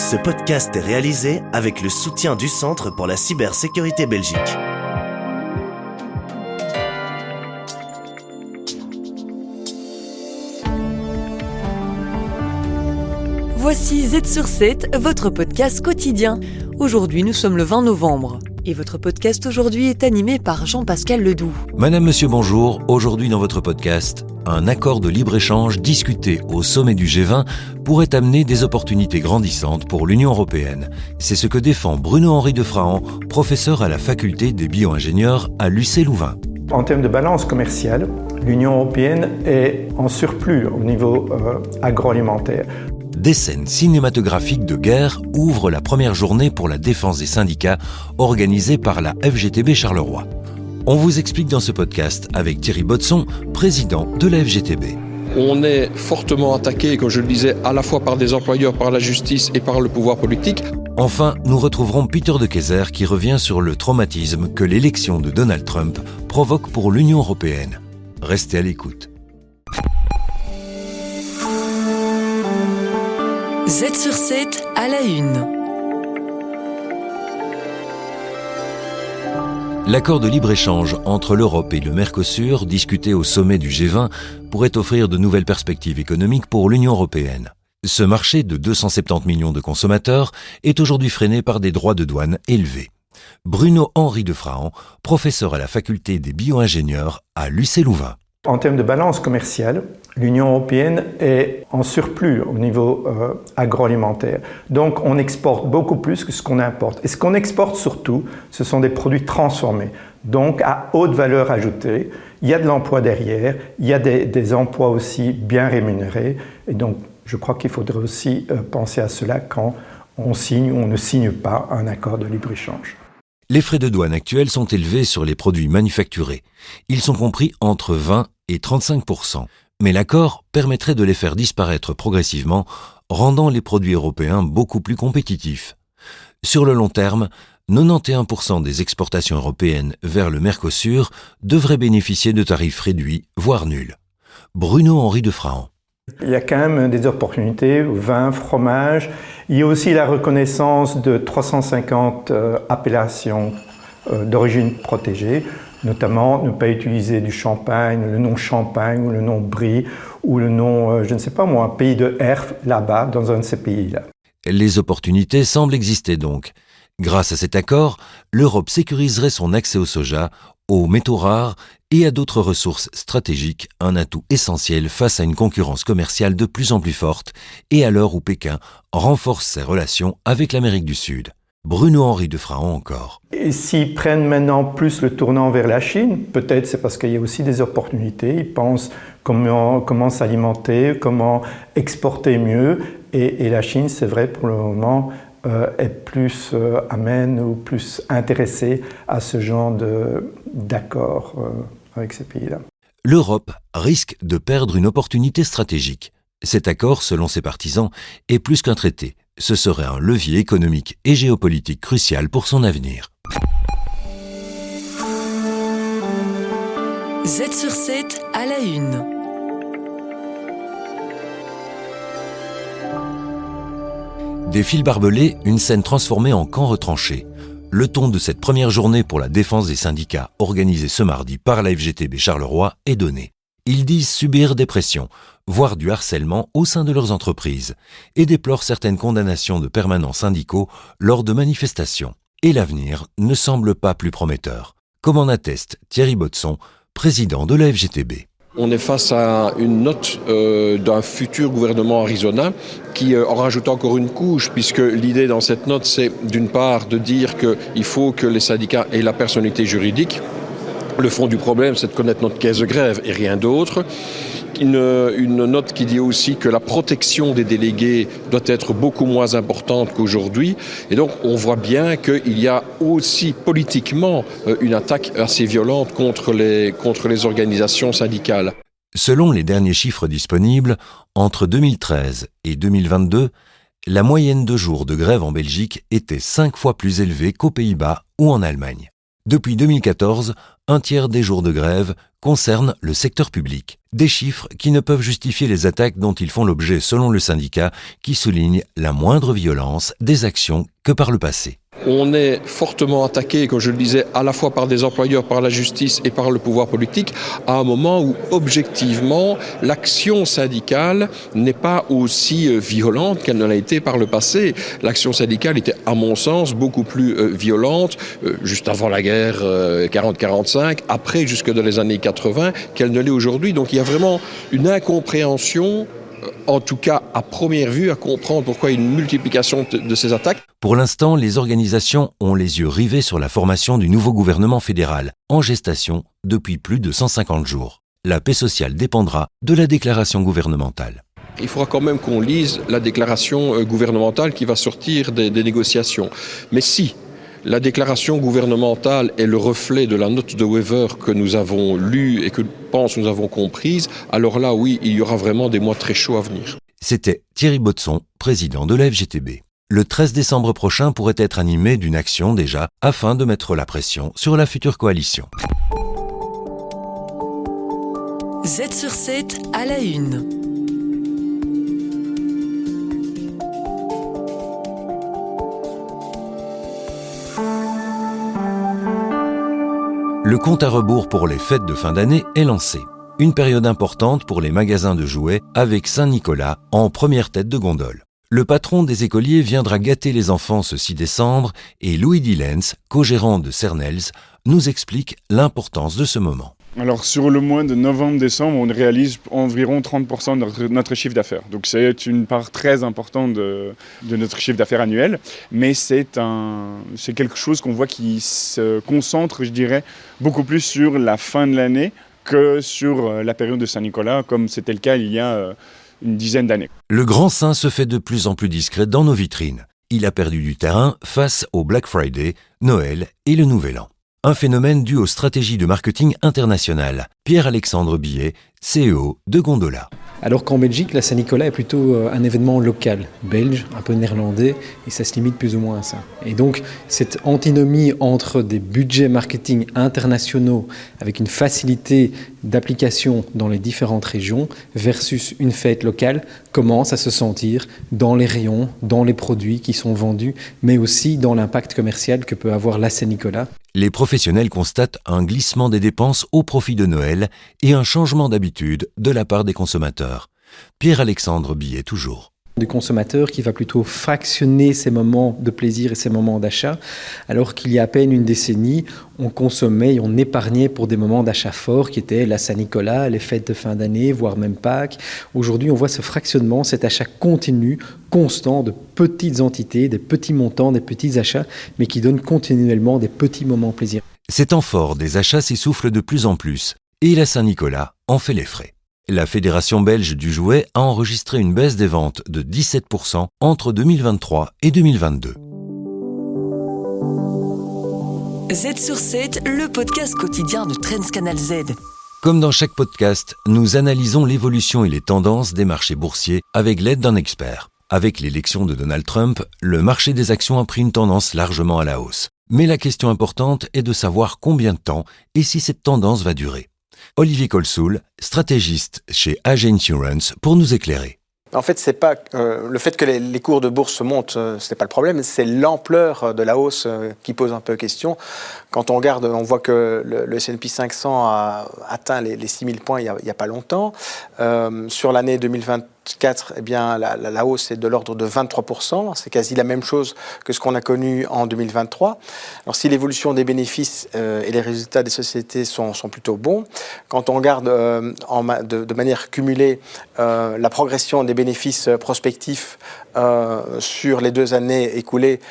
Ce podcast est réalisé avec le soutien du Centre pour la cybersécurité Belgique. Voici Z sur 7, votre podcast quotidien. Aujourd'hui, nous sommes le 20 novembre. Et votre podcast aujourd'hui est animé par Jean-Pascal Ledoux. Madame, monsieur, bonjour. Aujourd'hui dans votre podcast, un accord de libre-échange discuté au sommet du G20 pourrait amener des opportunités grandissantes pour l'Union européenne. C'est ce que défend Bruno-Henri de Frahan, professeur à la faculté des bio-ingénieurs à l'UC Louvain. En termes de balance commerciale, l'Union européenne est en surplus au niveau agroalimentaire. Des scènes cinématographiques de guerre ouvrent la première journée pour la défense des syndicats organisée par la FGTB Charleroi. On vous explique dans ce podcast avec Thierry Botsson, président de la FGTB. On est fortement attaqué, comme je le disais, à la fois par des employeurs, par la justice et par le pouvoir politique. Enfin, nous retrouverons Peter de Keyser qui revient sur le traumatisme que l'élection de Donald Trump provoque pour l'Union européenne. Restez à l'écoute. Z sur 7 à la une. L'accord de libre-échange entre l'Europe et le Mercosur, discuté au sommet du G20, pourrait offrir de nouvelles perspectives économiques pour l'Union européenne. Ce marché de 270 millions de consommateurs est aujourd'hui freiné par des droits de douane élevés. Bruno-Henri de Frahan, professeur à la faculté des bio-ingénieurs à l'UC Louvain. En termes de balance commerciale, l'Union européenne est en surplus au niveau agroalimentaire. Donc on exporte beaucoup plus que ce qu'on importe. Et ce qu'on exporte surtout, ce sont des produits transformés, donc à haute valeur ajoutée. Il y a de l'emploi derrière, il y a des emplois aussi bien rémunérés. Et donc je crois qu'il faudrait aussi penser à cela quand on signe ou on ne signe pas un accord de libre-échange. Les frais de douane actuels sont élevés sur les produits manufacturés. Ils sont compris entre 20 et 35%. Mais l'accord permettrait de les faire disparaître progressivement, rendant les produits européens beaucoup plus compétitifs. Sur le long terme, 91% des exportations européennes vers le Mercosur devraient bénéficier de tarifs réduits, voire nuls. Bruno-Henri de Frahan. Il y a quand même des opportunités, vin, fromage. Il y a aussi la reconnaissance de 350 appellations d'origine protégée, notamment ne pas utiliser du champagne, le nom champagne ou le nom brie ou le nom, je ne sais pas moi, un pays de herbe là-bas, dans un de ces pays-là. Les opportunités semblent exister donc. Grâce à cet accord, l'Europe sécuriserait son accès au soja, aux métaux rares et à d'autres ressources stratégiques, un atout essentiel face à une concurrence commerciale de plus en plus forte et à l'heure où Pékin renforce ses relations avec l'Amérique du Sud. Bruno-Henri de Frahan encore. Et s'ils prennent maintenant plus le tournant vers la Chine, peut-être c'est parce qu'il y a aussi des opportunités. Ils pensent comment s'alimenter, comment exporter mieux. Et la Chine, c'est vrai pour le moment, est plus amène ou plus intéressée à ce genre d'accord avec ces pays-là. L'Europe risque de perdre une opportunité stratégique. Cet accord, selon ses partisans, est plus qu'un traité. Ce serait un levier économique et géopolitique crucial pour son avenir. Z sur 7 à la une. Des fils barbelés, une scène transformée en camp retranché. Le ton de cette première journée pour la défense des syndicats organisée ce mardi par la FGTB Charleroi est donné. Ils disent subir des pressions, voire du harcèlement au sein de leurs entreprises, et déplorent certaines condamnations de permanents syndicaux lors de manifestations. Et l'avenir ne semble pas plus prometteur, comme en atteste Thierry Botsson, président de la FGTB. On est face à une note d'un futur gouvernement Arizona qui en rajoute encore une couche, puisque l'idée dans cette note, c'est d'une part de dire qu'il faut que les syndicats aient la personnalité juridique. Le fond du problème, c'est de connaître notre caisse de grève et rien d'autre. Une note qui dit aussi que la protection des délégués doit être beaucoup moins importante qu'aujourd'hui. Et donc, on voit bien qu'il y a aussi politiquement une attaque assez violente contre les organisations syndicales. Selon les derniers chiffres disponibles, entre 2013 et 2022, la moyenne de jours de grève en Belgique était 5 fois plus élevée qu'aux Pays-Bas ou en Allemagne. Depuis 2014, un tiers des jours de grève concernent le secteur public. Des chiffres qui ne peuvent justifier les attaques dont ils font l'objet selon le syndicat, qui souligne la moindre violence des actions que par le passé. On est fortement attaqué, comme je le disais, à la fois par des employeurs, par la justice et par le pouvoir politique, à un moment où, objectivement, l'action syndicale n'est pas aussi violente qu'elle ne l'a été par le passé. L'action syndicale était, à mon sens, beaucoup plus violente, juste avant la guerre 40-45, après jusque dans les années 80, qu'elle ne l'est aujourd'hui. Donc il y a vraiment une incompréhension, en tout cas à première vue, à comprendre pourquoi une multiplication de ces attaques. Pour l'instant, les organisations ont les yeux rivés sur la formation du nouveau gouvernement fédéral, en gestation depuis plus de 150 jours. La paix sociale dépendra de la déclaration gouvernementale. Il faudra quand même qu'on lise la déclaration gouvernementale qui va sortir des négociations. Mais si la déclaration gouvernementale est le reflet de la note de Wever que nous avons lue et que nous avons comprise, alors là, oui, il y aura vraiment des mois très chauds à venir. C'était Thierry Botson, président de la FGTB. Le 13 décembre prochain pourrait être animé d'une action déjà, afin de mettre la pression sur la future coalition. Z sur 7 à la une. Le compte à rebours pour les fêtes de fin d'année est lancé. Une période importante pour les magasins de jouets avec Saint-Nicolas en première tête de gondole. Le patron des écoliers viendra gâter les enfants ce 6 décembre et Louis Dillens, co-gérant de Cernels, nous explique l'importance de ce moment. Alors sur le mois de novembre-décembre, on réalise environ 30% de notre chiffre d'affaires. Donc c'est une part très importante de notre chiffre d'affaires annuel, mais c'est quelque chose qu'on voit qui se concentre, je dirais, beaucoup plus sur la fin de l'année que sur la période de Saint-Nicolas, comme c'était le cas il y a une dizaine d'années. Le grand saint se fait de plus en plus discret dans nos vitrines. Il a perdu du terrain face au Black Friday, Noël et le Nouvel An. Un phénomène dû aux stratégies de marketing internationales. Pierre-Alexandre Billet, CEO de Gondola. Alors qu'en Belgique, la Saint-Nicolas est plutôt un événement local, belge, un peu néerlandais, et ça se limite plus ou moins à ça. Et donc, cette antinomie entre des budgets marketing internationaux avec une facilité d'application dans les différentes régions versus une fête locale commence à se sentir dans les rayons, dans les produits qui sont vendus, mais aussi dans l'impact commercial que peut avoir la Saint-Nicolas. Les professionnels constatent un glissement des dépenses au profit de Noël et un changement d'habitude de la part des consommateurs. Pierre-Alexandre Billet toujours. Du consommateur qui va plutôt fractionner ses moments de plaisir et ses moments d'achat, alors qu'il y a à peine une décennie, on consommait et on épargnait pour des moments d'achat forts qui étaient la Saint-Nicolas, les fêtes de fin d'année, voire même Pâques. Aujourd'hui, on voit ce fractionnement, cet achat continu, constant de petites entités, des petits montants, des petits achats, mais qui donnent continuellement des petits moments de plaisir. Ces temps forts des achats s'essoufflent de plus en plus, et la Saint-Nicolas en fait les frais. La Fédération belge du jouet a enregistré une baisse des ventes de 17% entre 2023 et 2022. Z sur 7, le podcast quotidien de Trends Canal Z. Comme dans chaque podcast, nous analysons l'évolution et les tendances des marchés boursiers avec l'aide d'un expert. Avec l'élection de Donald Trump, le marché des actions a pris une tendance largement à la hausse. Mais la question importante est de savoir combien de temps et si cette tendance va durer. Olivier Colsoul, stratégiste chez AG Insurance, pour nous éclairer. En fait, c'est pas le fait que les cours de bourse montent, ce n'est pas le problème, c'est l'ampleur de la hausse qui pose un peu question. Quand on regarde, on voit que le S&P 500 a atteint les 6000 points il y a pas longtemps. Sur l'année 2024, eh bien, la hausse est de l'ordre de 23%. C'est quasi la même chose que ce qu'on a connu en 2023. Alors, si l'évolution des bénéfices et les résultats des sociétés sont plutôt bons, quand on regarde de manière cumulée la progression des bénéfices prospectifs sur les 2 années écoulées,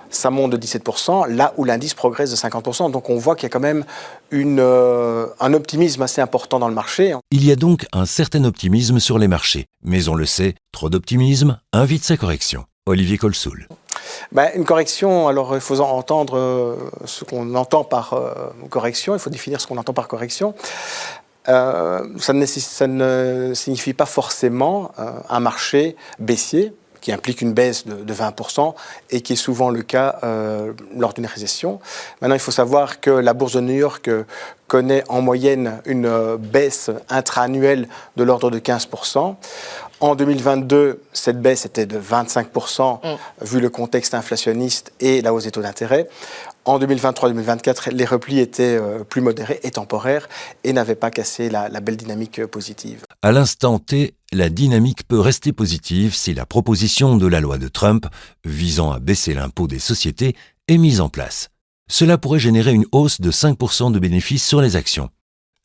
ça monte de 17%, là où l'indice progresse de 50%. Donc on voit qu'il y a quand même un optimisme assez important dans le marché. Il y a donc un certain optimisme sur les marchés. Mais on le sait, trop d'optimisme invite sa correction. Olivier Colsoul. Une correction, alors il faut entendre ce qu'on entend par correction, il faut définir ce qu'on entend par correction. Ça ne signifie pas forcément un marché baissier. qui implique une baisse de 20% et qui est souvent le cas lors d'une récession. Maintenant, il faut savoir que la bourse de New York connaît en moyenne une baisse intra-annuelle de l'ordre de 15%. En 2022, cette baisse était de 25%, vu le contexte inflationniste et la hausse des taux d'intérêt. En 2023-2024, les replis étaient plus modérés et temporaires et n'avaient pas cassé la belle dynamique positive. À l'instant T, la dynamique peut rester positive si la proposition de la loi de Trump visant à baisser l'impôt des sociétés est mise en place. Cela pourrait générer une hausse de 5% de bénéfices sur les actions.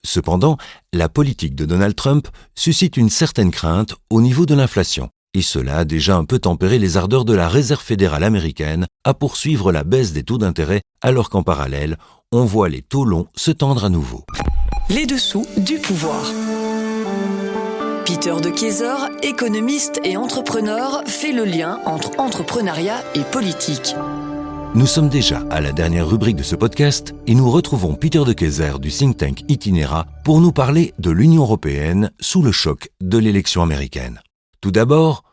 Cependant, la politique de Donald Trump suscite une certaine crainte au niveau de l'inflation, et cela a déjà un peu tempéré les ardeurs de la Réserve fédérale américaine à poursuivre la baisse des taux d'intérêt, alors qu'en parallèle, on voit les taux longs se tendre à nouveau. Les dessous du pouvoir. Peter de Keyser, économiste et entrepreneur, fait le lien entre entrepreneuriat et politique. Nous sommes déjà à la dernière rubrique de ce podcast et nous retrouvons Peter de Keyser du think tank Itinera pour nous parler de l'Union européenne sous le choc de l'élection américaine. Tout d'abord,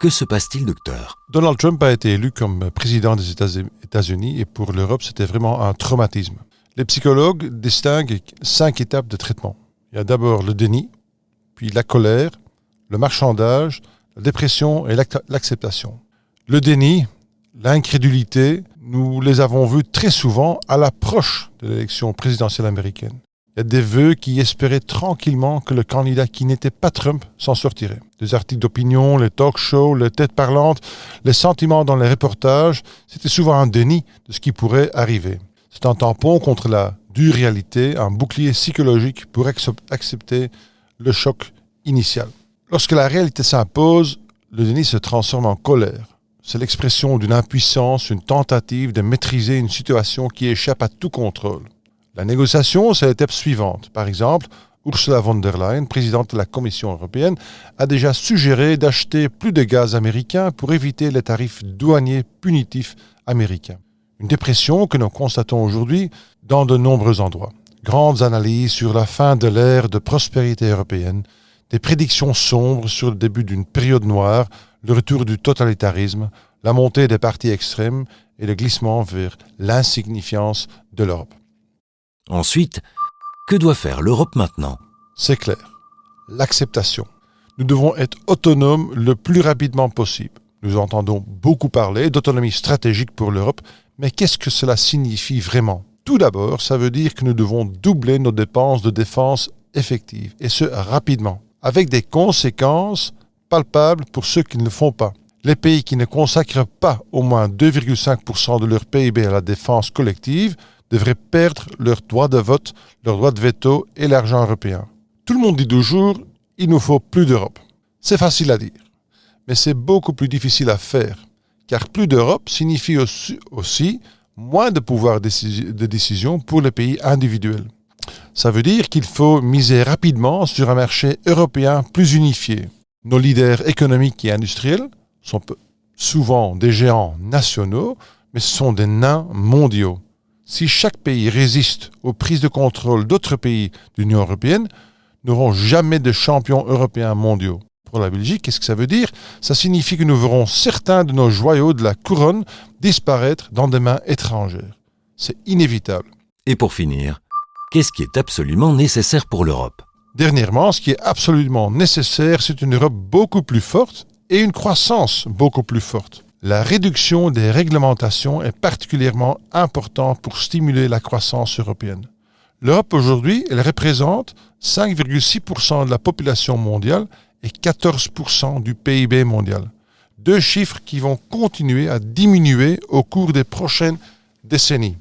que se passe-t-il, docteur ? Donald Trump a été élu comme président des États-Unis et pour l'Europe, c'était vraiment un traumatisme. Les psychologues distinguent 5 étapes de traitement. Il y a d'abord le déni, puis la colère, le marchandage, la dépression et l'acceptation. Le déni, l'incrédulité, nous les avons vus très souvent à l'approche de l'élection présidentielle américaine. Il y a des vœux qui espéraient tranquillement que le candidat qui n'était pas Trump s'en sortirait. Les articles d'opinion, les talk shows, les têtes parlantes, les sentiments dans les reportages, c'était souvent un déni de ce qui pourrait arriver. C'est un tampon contre la dure réalité, un bouclier psychologique pour accepter le choc initial. Lorsque la réalité s'impose, le déni se transforme en colère. C'est l'expression d'une impuissance, une tentative de maîtriser une situation qui échappe à tout contrôle. La négociation, c'est l'étape suivante. Par exemple, Ursula von der Leyen, présidente de la Commission européenne, a déjà suggéré d'acheter plus de gaz américain pour éviter les tarifs douaniers punitifs américains. Une dépression que nous constatons aujourd'hui dans de nombreux endroits. Grandes analyses sur la fin de l'ère de prospérité européenne, des prédictions sombres sur le début d'une période noire, le retour du totalitarisme, la montée des partis extrêmes et le glissement vers l'insignifiance de l'Europe. Ensuite, que doit faire l'Europe maintenant ? C'est clair, l'acceptation. Nous devons être autonomes le plus rapidement possible. Nous entendons beaucoup parler d'autonomie stratégique pour l'Europe, mais qu'est-ce que cela signifie vraiment ? Tout d'abord, ça veut dire que nous devons doubler nos dépenses de défense effectives, et ce rapidement, avec des conséquences palpables pour ceux qui ne le font pas. Les pays qui ne consacrent pas au moins 2,5% de leur PIB à la défense collective devraient perdre leur droit de vote, leur droit de veto et l'argent européen. Tout le monde dit toujours « il nous faut plus d'Europe ». C'est facile à dire, mais c'est beaucoup plus difficile à faire, car plus d'Europe signifie aussi moins de pouvoir de décision pour les pays individuels. Ça veut dire qu'il faut miser rapidement sur un marché européen plus unifié. Nos leaders économiques et industriels sont souvent des géants nationaux, mais ce sont des nains mondiaux. Si chaque pays résiste aux prises de contrôle d'autres pays de l'Union européenne, nous n'aurons jamais de champions européens mondiaux. Pour la Belgique, qu'est-ce que ça veut dire ? Ça signifie que nous verrons certains de nos joyaux de la couronne disparaître dans des mains étrangères. C'est inévitable. Et pour finir, qu'est-ce qui est absolument nécessaire pour l'Europe ? Dernièrement, ce qui est absolument nécessaire, c'est une Europe beaucoup plus forte et une croissance beaucoup plus forte. La réduction des réglementations est particulièrement importante pour stimuler la croissance européenne. L'Europe aujourd'hui, elle représente 5,6% de la population mondiale et 14% du PIB mondial. 2 chiffres qui vont continuer à diminuer au cours des prochaines décennies.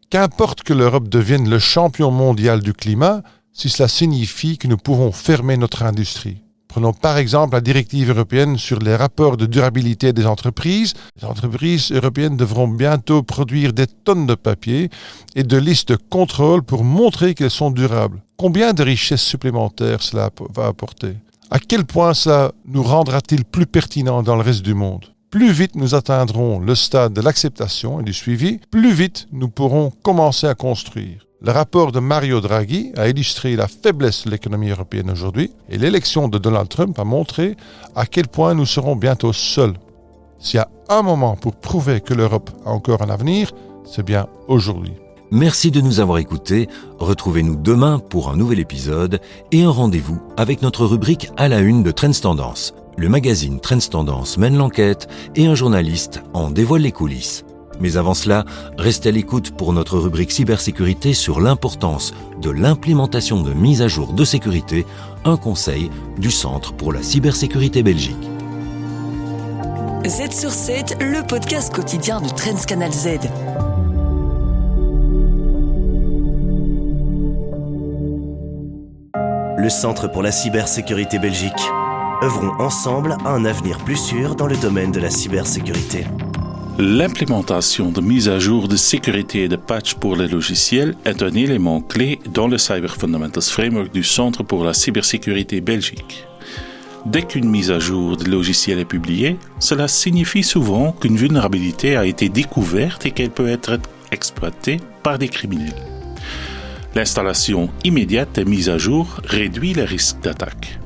Qu'importe que l'Europe devienne le champion mondial du climat, si cela signifie que nous pouvons fermer notre industrie. Prenons par exemple la directive européenne sur les rapports de durabilité des entreprises. Les entreprises européennes devront bientôt produire des tonnes de papier et de listes de contrôle pour montrer qu'elles sont durables. Combien de richesses supplémentaires cela va apporter ? À quel point cela nous rendra-t-il plus pertinents dans le reste du monde ? Plus vite nous atteindrons le stade de l'acceptation et du suivi, plus vite nous pourrons commencer à construire. Le rapport de Mario Draghi a illustré la faiblesse de l'économie européenne aujourd'hui et l'élection de Donald Trump a montré à quel point nous serons bientôt seuls. S'il y a un moment pour prouver que l'Europe a encore un avenir, c'est bien aujourd'hui. Merci de nous avoir écoutés. Retrouvez-nous demain pour un nouvel épisode et un rendez-vous avec notre rubrique à la une de Trends Tendance. Le magazine Trends Tendance mène l'enquête et un journaliste en dévoile les coulisses. Mais avant cela, restez à l'écoute pour notre rubrique cybersécurité sur l'importance de l'implémentation de mises à jour de sécurité, un conseil du Centre pour la cybersécurité Belgique. Z sur 7, le podcast quotidien de Trends Canal Z. Le Centre pour la cybersécurité Belgique. Œuvrons ensemble à un avenir plus sûr dans le domaine de la cybersécurité. L'implémentation de mises à jour de sécurité et de patch pour les logiciels est un élément clé dans le Cyber Fundamentals Framework du Centre pour la cybersécurité Belgique. Dès qu'une mise à jour de logiciel est publiée, cela signifie souvent qu'une vulnérabilité a été découverte et qu'elle peut être exploitée par des criminels. L'installation immédiate des mises à jour réduit les risques d'attaque.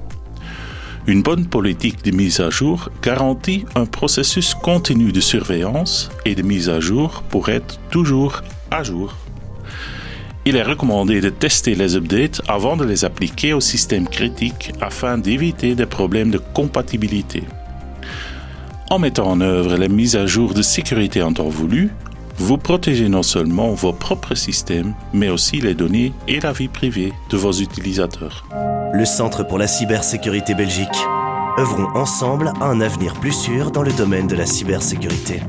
Une bonne politique de mise à jour garantit un processus continu de surveillance et de mise à jour pour être toujours à jour. Il est recommandé de tester les updates avant de les appliquer au système critique afin d'éviter des problèmes de compatibilité. En mettant en œuvre les mises à jour de sécurité en temps voulu, vous protégez non seulement vos propres systèmes, mais aussi les données et la vie privée de vos utilisateurs. Le Centre pour la cybersécurité Belgique. Œuvrons ensemble à un avenir plus sûr dans le domaine de la cybersécurité.